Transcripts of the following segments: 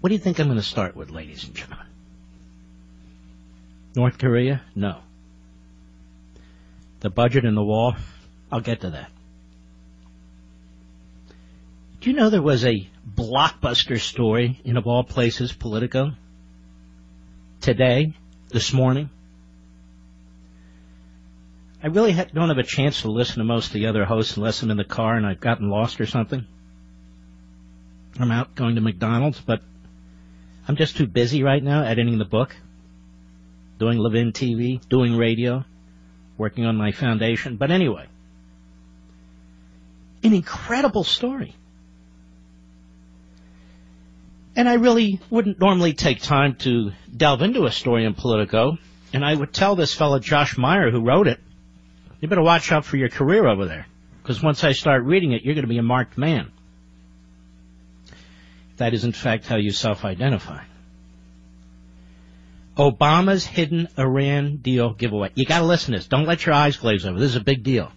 What do you think I'm going to start with, ladies and gentlemen? North Korea? No. The budget and the wall? I'll get to that. Do you know there was a blockbuster story in, of all places, Politico? Today, this morning? I really don't have a chance to listen to most of the other hosts unless I'm in the car and I've gotten lost or something. I'm out going to McDonald's, but I'm just too busy right now editing the book, doing Levin TV, doing radio, working on my foundation. But anyway, an incredible story. And I really wouldn't normally take time to delve into a story in Politico, and I would tell this fellow Josh Meyer who wrote it, you better watch out for your career over there, because once I start reading it, you're going to be a marked man. That is, in fact, how you self-identify. Obama's hidden Iran deal giveaway. You got to listen to this. Don't let your eyes glaze over. This is a big deal.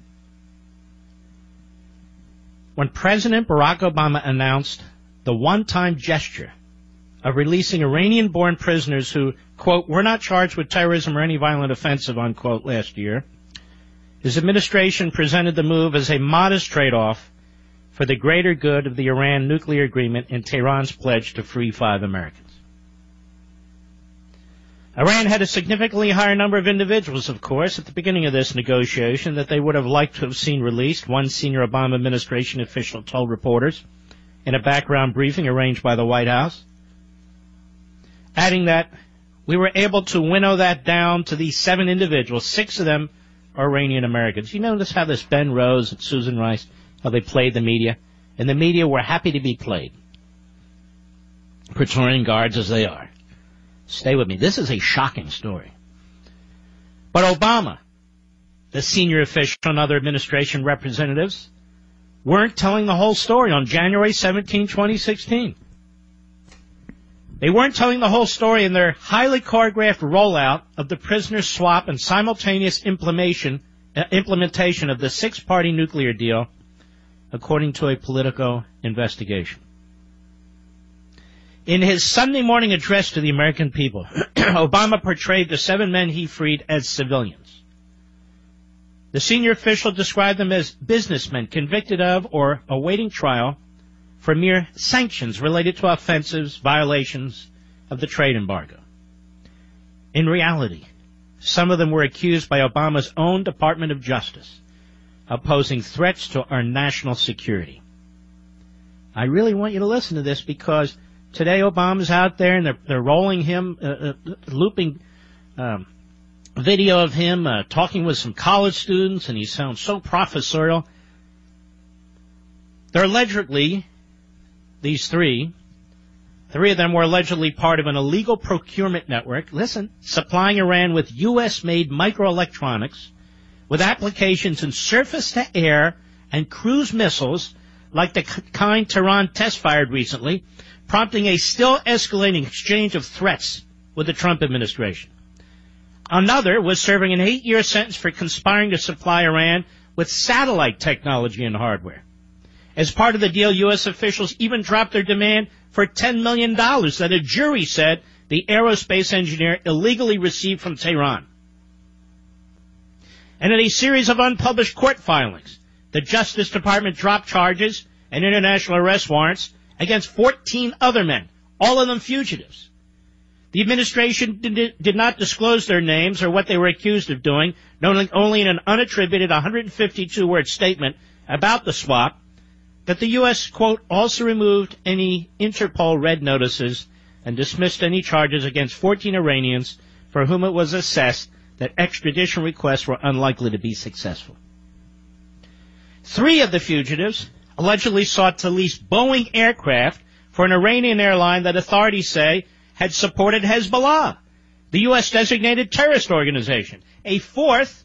When President Barack Obama announced the one-time gesture of releasing Iranian-born prisoners who, quote, were not charged with terrorism or any violent offensive, unquote, last year, his administration presented the move as a modest trade-off for the greater good of the Iran nuclear agreement and Tehran's pledge to free 5 Americans. Iran had a significantly higher number of individuals, of course, at the beginning of this negotiation that they would have liked to have seen released, one senior Obama administration official told reporters in a background briefing arranged by the White House, adding that we were able to winnow that down to these 7 individuals, 6 of them are Iranian Americans. You notice how this Ben Rose and Susan Rice, how they played the media? And the media were happy to be played. Praetorian guards as they are. Stay with me. This is a shocking story. But Obama, the senior official and other administration representatives, weren't telling the whole story on January 17, 2016. They weren't telling the whole story in their highly choreographed rollout of the prisoner swap and simultaneous implementation of the 6-party nuclear deal, according to a Politico investigation. In his Sunday morning address to the American people, Obama portrayed the 7 men he freed as civilians. The senior official described them as businessmen convicted of or awaiting trial for mere sanctions related to offensives, violations of the trade embargo. In reality, some of them were accused by Obama's own Department of Justice of posing threats to our national security. I really want you to listen to this because today Obama's out there and they're rolling him, looping video of him talking with some college students, and he sounds so professorial. They're allegedly, these 3 of them were allegedly part of an illegal procurement network, listen, supplying Iran with U.S.-made microelectronics with applications in surface-to-air and cruise missiles like the kind Tehran test-fired recently, prompting a still-escalating exchange of threats with the Trump administration. Another was serving an 8-year sentence for conspiring to supply Iran with satellite technology and hardware. As part of the deal, U.S. officials even dropped their demand for $10 million that a jury said the aerospace engineer illegally received from Tehran. And in a series of unpublished court filings, the Justice Department dropped charges and international arrest warrants against 14 other men, all of them fugitives. The administration did not disclose their names or what they were accused of doing, knowing only in an unattributed 152-word statement about the swap that the U.S., quote, also removed any Interpol red notices and dismissed any charges against 14 Iranians for whom it was assessed that extradition requests were unlikely to be successful. 3 of the fugitives allegedly sought to lease Boeing aircraft for an Iranian airline that authorities say had supported Hezbollah, the U.S. designated terrorist organization. A 4th,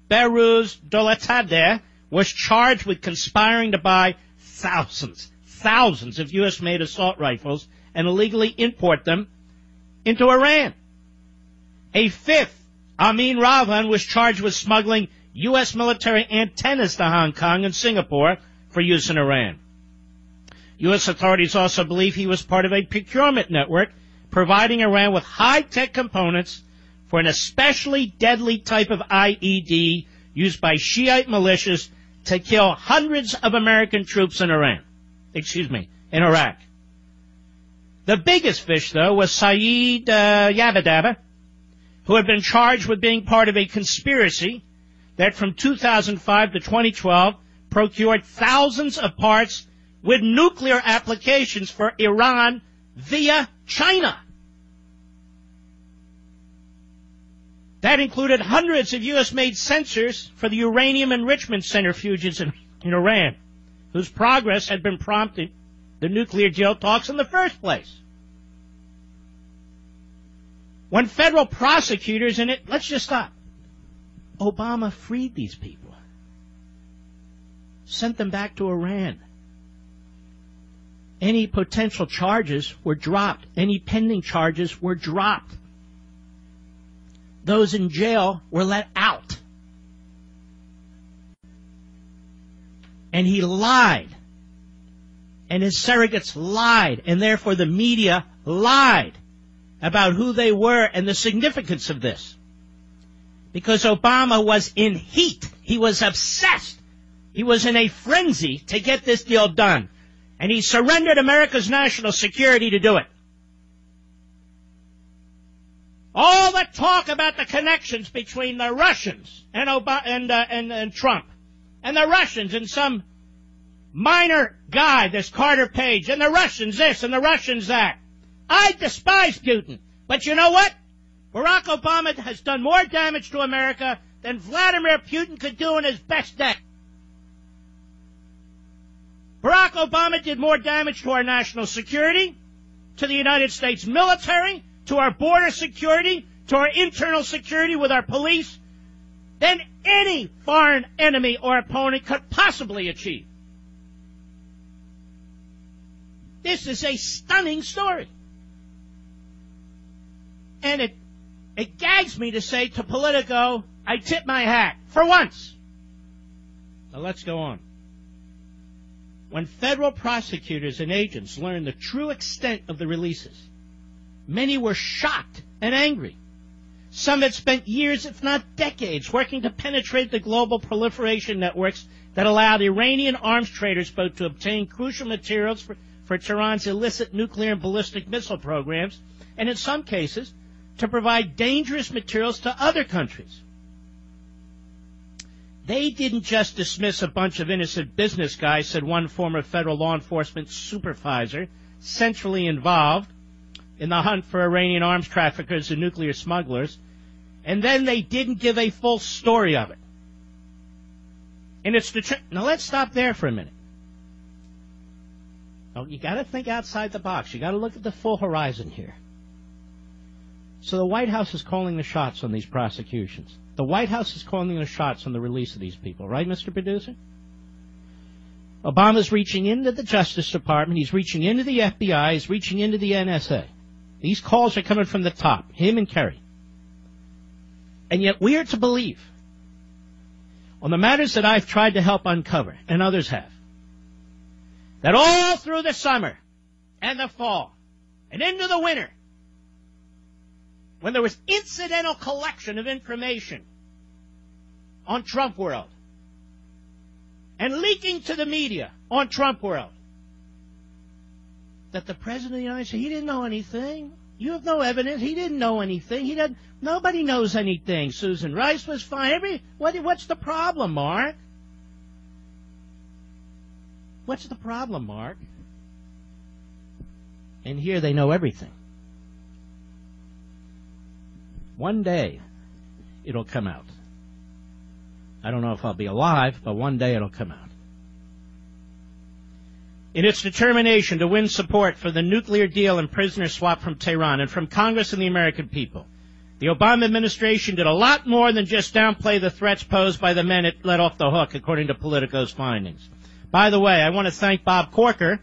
Behruz Dolatadeh, was charged with conspiring to buy thousands of U.S.-made assault rifles and illegally import them into Iran. A 5th, Amin Ravan, was charged with smuggling U.S. military antennas to Hong Kong and Singapore for use in Iran. U.S. authorities also believe he was part of a procurement network providing Iran with high-tech components for an especially deadly type of IED used by Shiite militias to kill hundreds of American troops in Iraq. The biggest fish, though, was Saeed Yabadaba, who had been charged with being part of a conspiracy that from 2005 to 2012 procured thousands of parts with nuclear applications for Iran via China. That included hundreds of U.S.-made sensors for the uranium enrichment centrifuges in Iran, whose progress had been prompting the nuclear deal talks in the first place. When federal prosecutors let's just stop. Obama freed these people, sent them back to Iran. Any potential charges were dropped. Any pending charges were dropped. Those in jail were let out. And he lied. And his surrogates lied. And therefore the media lied about who they were and the significance of this. Because Obama was in heat. He was obsessed. He was in a frenzy to get this deal done. And he surrendered America's national security to do it. All the talk about the connections between the Russians and Trump, and the Russians and some minor guy, this Carter Page, and the Russians this and the Russians that. I despise Putin, but you know what? Barack Obama has done more damage to America than Vladimir Putin could do in his best day. Barack Obama did more damage to our national security, to the United States military, to our border security, to our internal security with our police, than any foreign enemy or opponent could possibly achieve. This is a stunning story. And it gags me to say to Politico, I tip my hat, for once. Now let's go on. When federal prosecutors and agents learned the true extent of the releases, many were shocked and angry. Some had spent years, if not decades, working to penetrate the global proliferation networks that allowed Iranian arms traders both to obtain crucial materials for Tehran's illicit nuclear and ballistic missile programs, and in some cases, to provide dangerous materials to other countries. They didn't just dismiss a bunch of innocent business guys, said one former federal law enforcement supervisor, centrally involved in the hunt for Iranian arms traffickers and nuclear smugglers, and then they didn't give a full story of it. And now let's stop there for a minute. Oh, you got to think outside the box. You got to look at the full horizon here. So the White House is calling the shots on these prosecutions. The White House is calling the shots on the release of these people, right, Mr. Producer? Obama's reaching into the Justice Department. He's reaching into the FBI. He's reaching into the NSA. These calls are coming from the top, him and Kerry. And yet we are to believe, on the matters that I've tried to help uncover, and others have, that all through the summer and the fall and into the winter, when there was incidental collection of information on Trump World and leaking to the media on Trump World, that the President of the United States, he didn't know anything. You have no evidence. He didn't know anything. Nobody knows anything. Susan Rice was fine. What's the problem, Mark? What's the problem, Mark? And here they know everything. One day, it'll come out. I don't know if I'll be alive, but one day it'll come out. In its determination to win support for the nuclear deal and prisoner swap from Tehran and from Congress and the American people, the Obama administration did a lot more than just downplay the threats posed by the men it let off the hook, according to Politico's findings. By the way, I want to thank Bob Corker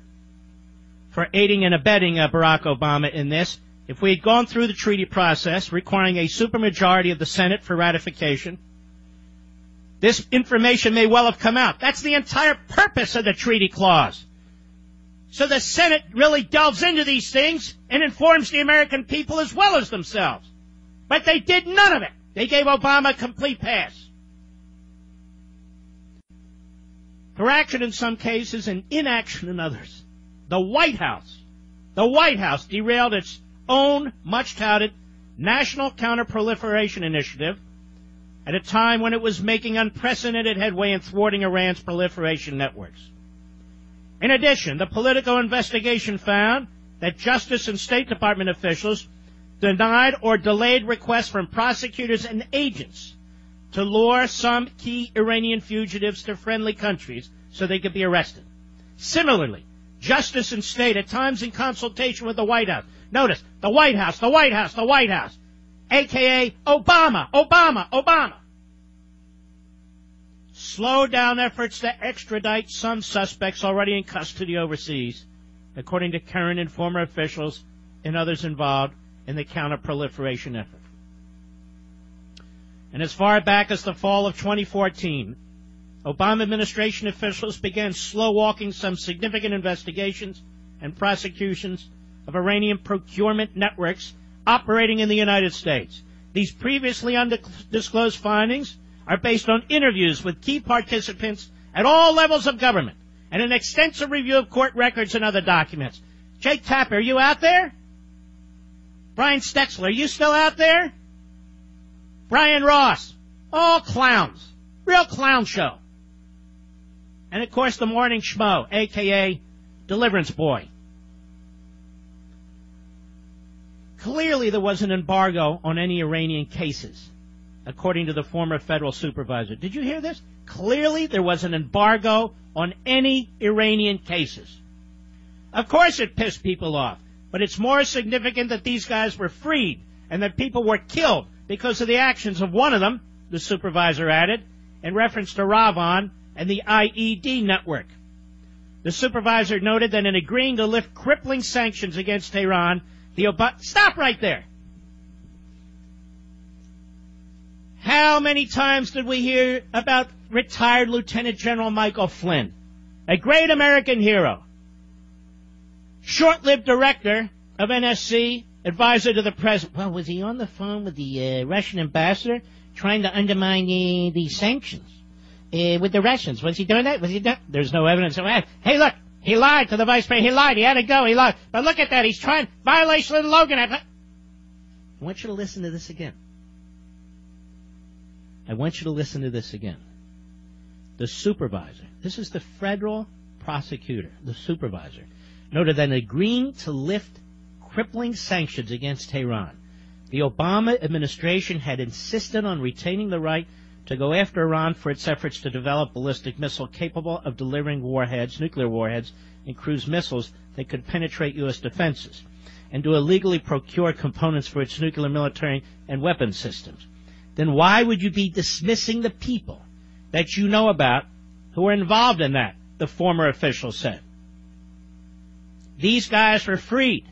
for aiding and abetting Barack Obama in this. If we had gone through the treaty process, requiring a supermajority of the Senate for ratification, this information may well have come out. That's the entire purpose of the treaty clause. So the Senate really delves into these things and informs the American people as well as themselves. But they did none of it. They gave Obama a complete pass. For action in some cases and inaction in others, the White House derailed its own much-touted National Counterproliferation Initiative at a time when it was making unprecedented headway in thwarting Iran's proliferation networks. In addition, the Politico Investigation found that Justice and State Department officials denied or delayed requests from prosecutors and agents to lure some key Iranian fugitives to friendly countries so they could be arrested. Similarly, Justice and State, at times in consultation with the White House. Notice, the White House, a.k.a. Obama. Slow down efforts to extradite some suspects already in custody overseas, according to current and former officials and others involved in the counterproliferation effort. And as far back as the fall of 2014, Obama administration officials began slow-walking some significant investigations and prosecutions of Iranian procurement networks operating in the United States. These previously undisclosed findings are based on interviews with key participants at all levels of government and an extensive review of court records and other documents. Jake Tapper, are you out there? Brian Stetzler, are you still out there? Brian Ross, all clowns. Real clown show. And of course the Morning Schmo, a.k.a. Deliverance Boy. Clearly there was an embargo on any Iranian cases, according to the former federal supervisor. Did you hear this? Clearly there was an embargo on any Iranian cases. Of course it pissed people off, but it's more significant that these guys were freed and that people were killed because of the actions of one of them, the supervisor added, in reference to Ravon and the IED network. The supervisor noted that in agreeing to lift crippling sanctions against Tehran, stop right there. How many times did we hear about retired Lieutenant General Michael Flynn, a great American hero, short-lived director of NSC, advisor to the president? Well, was he on the phone with the Russian ambassador trying to undermine the sanctions with the Russians? Was he doing that? There's no evidence of that. Hey, look, he lied to the vice president. He lied. He had to go. He lied. But look at that. He's trying violation of the Logan Act. I want you to listen to this again. The supervisor, this is the federal prosecutor, the supervisor, noted that in agreeing to lift crippling sanctions against Tehran, the Obama administration had insisted on retaining the right to go after Iran for its efforts to develop ballistic missile capable of delivering nuclear warheads, and cruise missiles that could penetrate U.S. defenses, and to illegally procure components for its nuclear, military, and weapons systems. Then why would you be dismissing the people that you know about who were involved in that, the former official said. These guys were freed.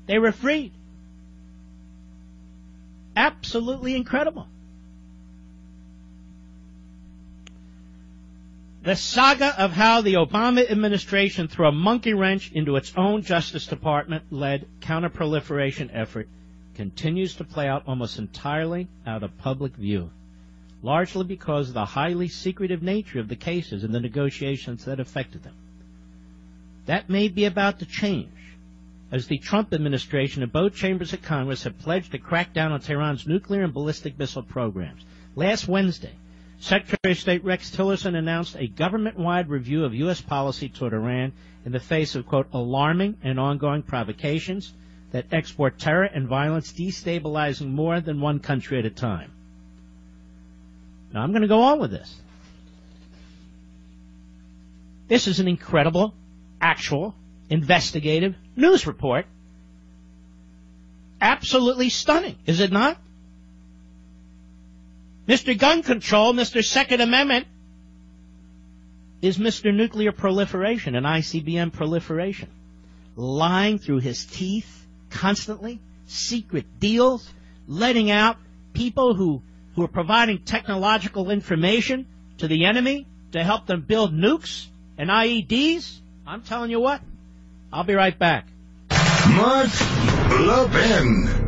They were freed. Absolutely incredible. The saga of how the Obama administration threw a monkey wrench into its own Justice Department-led counterproliferation effort continues to play out almost entirely out of public view, largely because of the highly secretive nature of the cases and the negotiations that affected them. That may be about to change, as the Trump administration and both chambers of Congress have pledged to crack down on Tehran's nuclear and ballistic missile programs. Last Wednesday, Secretary of State Rex Tillerson announced a government-wide review of U.S. policy toward Iran in the face of, quote, alarming and ongoing provocations that export terror and violence, destabilizing more than one country at a time. Now, I'm going to go on with this. This is an incredible, actual, investigative news report. Absolutely stunning, is it not? Mr. Gun Control, Mr. Second Amendment, is Mr. Nuclear Proliferation and ICBM proliferation. Lying through his teeth constantly, secret deals, letting out people who are providing technological information to the enemy to help them build nukes and IEDs, I'm telling you what, I'll be right back. Mark Levin.